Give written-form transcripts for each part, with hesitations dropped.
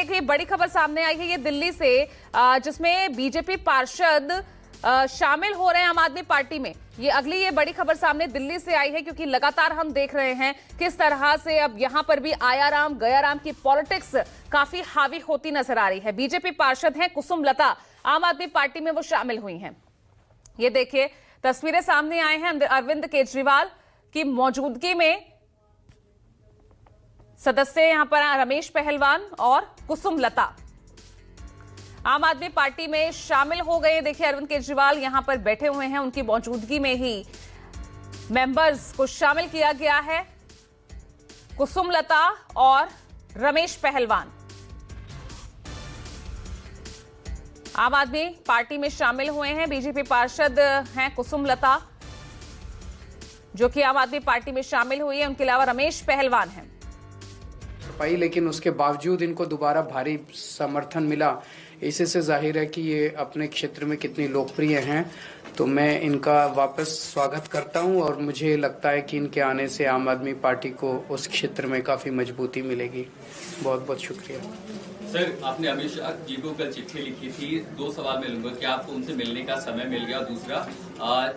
एक ये बड़ी खबर सामने आई है ये दिल्ली से, जिसमें बीजेपी पार्षद शामिल हो रहे हैं आम आदमी पार्टी में। ये बड़ी खबर सामने दिल्ली से आई है, क्योंकि लगातार हम देख रहे हैं किस तरह से अब यहां पर भी आया राम गया राम की पॉलिटिक्स काफी हावी होती नजर आ रही है। बीजेपी पार्षद हैं कुसुम लता, आम आदमी पार्टी में वो शामिल हुई हैं। ये देखिए तस्वीरें सामने आए हैं अरविंद केजरीवाल की मौजूदगी में। सदस्य यहां पर रमेश पहलवान और कुसुम लता आम आदमी पार्टी में शामिल हो गए। देखिए अरविंद केजरीवाल यहां पर बैठे हुए हैं, उनकी मौजूदगी में ही मेंबर्स को शामिल किया गया है। कुसुम लता और रमेश पहलवान आम आदमी पार्टी में शामिल हुए हैं। बीजेपी पार्षद हैं कुसुम लता, जो कि आम आदमी पार्टी में शामिल हुई है। उनके अलावा रमेश पहलवान हैं। लेकिन उसके बावजूद इनको दोबारा भारी समर्थन मिला, इसी से जाहिर है कि ये अपने क्षेत्र में कितनी लोकप्रिय हैं। तो मैं इनका वापस स्वागत करता हूं और मुझे लगता है कि इनके आने से आम आदमी पार्टी को उस क्षेत्र में काफ़ी मजबूती मिलेगी। बहुत बहुत शुक्रिया। सर, आपने अमित शाह जी को कल चिट्ठी लिखी थी, दो सवाल मैं लूंगा कि आपको उनसे मिलने का समय मिल गया? दूसरा,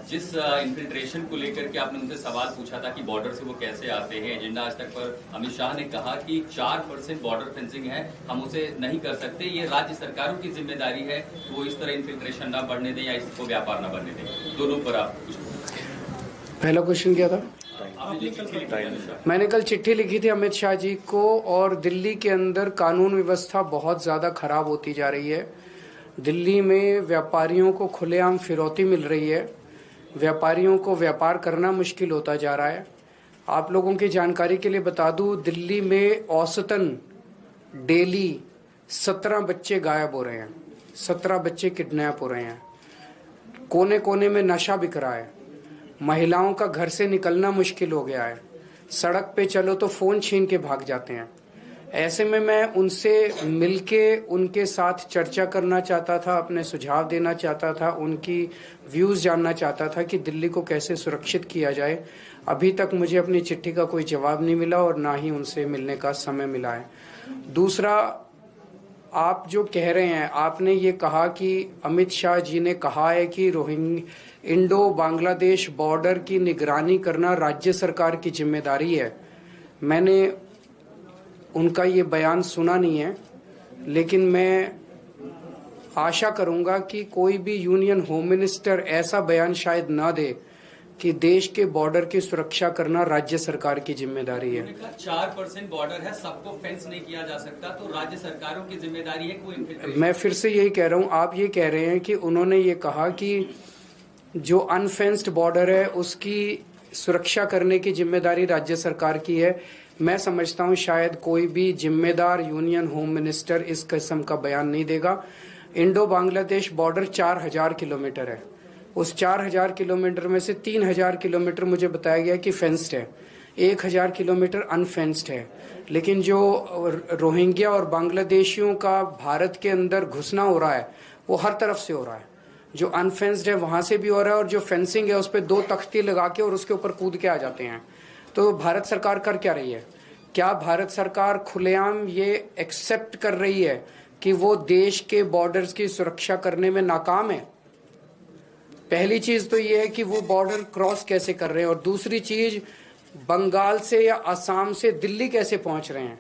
जिस इन्फिल्ट्रेशन को लेकर के आपने उनसे सवाल पूछा था कि बॉर्डर से वो कैसे आते हैं, एजेंडा आज तक पर अमित शाह ने कहा कि 4% बॉर्डर फेंसिंग है, हम उसे नहीं कर सकते, ये राज्य सरकारों की जिम्मेदारी है, वो इस तरह इन्फिल्ट्रेशन न बढ़ने दें या इसको व्यापार न बढ़ने दें। दोनों पर आप कुछ। पहला क्वेश्चन क्या था? मैंने कल चिट्ठी लिखी थी अमित शाह जी को, और दिल्ली के अंदर कानून व्यवस्था बहुत ज़्यादा खराब होती जा रही है। दिल्ली में व्यापारियों को खुलेआम फिरौती मिल रही है, व्यापारियों को व्यापार करना मुश्किल होता जा रहा है। आप लोगों की जानकारी के लिए बता दूं, दिल्ली में औसतन डेली 17 बच्चे गायब हो रहे हैं, 17 बच्चे किडनैप हो रहे हैं, कोने कोने में नशा बिक रहा है, महिलाओं का घर से निकलना मुश्किल हो गया है, सड़क पे चलो तो फ़ोन छीन के भाग जाते हैं। ऐसे में मैं उनसे मिलके उनके साथ चर्चा करना चाहता था, अपने सुझाव देना चाहता था, उनकी व्यूज़ जानना चाहता था कि दिल्ली को कैसे सुरक्षित किया जाए। अभी तक मुझे अपनी चिट्ठी का कोई जवाब नहीं मिला और ना ही उनसे मिलने का समय मिला है। दूसरा, आप जो कह रहे हैं, आपने ये कहा कि अमित शाह जी ने कहा है कि इंडो बांग्लादेश बॉर्डर की निगरानी करना राज्य सरकार की जिम्मेदारी है। मैंने उनका ये बयान सुना नहीं है, लेकिन मैं आशा करूंगा कि कोई भी यूनियन होम मिनिस्टर ऐसा बयान शायद ना दे कि देश के बॉर्डर की सुरक्षा करना राज्य सरकार की जिम्मेदारी है। 4% बॉर्डर है, सबको फेंस नहीं किया जा सकता, तो राज्य सरकारों की जिम्मेदारी है। कोई मैं फिर से यही कह रहा हूँ, आप ये कह रहे हैं कि उन्होंने ये कहा कि जो अनफेंस्ड बॉर्डर है उसकी सुरक्षा करने की जिम्मेदारी राज्य सरकार की है। मैं समझता हूँ शायद कोई भी जिम्मेदार यूनियन होम मिनिस्टर इस किस्म का बयान नहीं देगा। इंडो बांग्लादेश बॉर्डर 4000 किलोमीटर है, उस 4000 किलोमीटर में से 3000 किलोमीटर मुझे बताया गया कि फेंस्ड है, 1000 किलोमीटर अनफेंस्ड है। लेकिन जो रोहिंग्या और बांग्लादेशियों का भारत के अंदर घुसना हो रहा है वो हर तरफ से हो रहा है। जो अनफेंस्ड है वहां से भी हो रहा है, और जो फेंसिंग है उस पर 2 तख्ती लगा के और उसके ऊपर कूद के आ जाते हैं। तो भारत सरकार कर क्या रही है? क्या भारत सरकार खुलेआम ये एक्सेप्ट कर रही है कि वो देश के बॉर्डर्स की सुरक्षा करने में नाकाम है? पहली चीज तो ये है कि वो बॉर्डर क्रॉस कैसे कर रहे हैं, और दूसरी चीज बंगाल से या असम से दिल्ली कैसे पहुंच रहे हैं।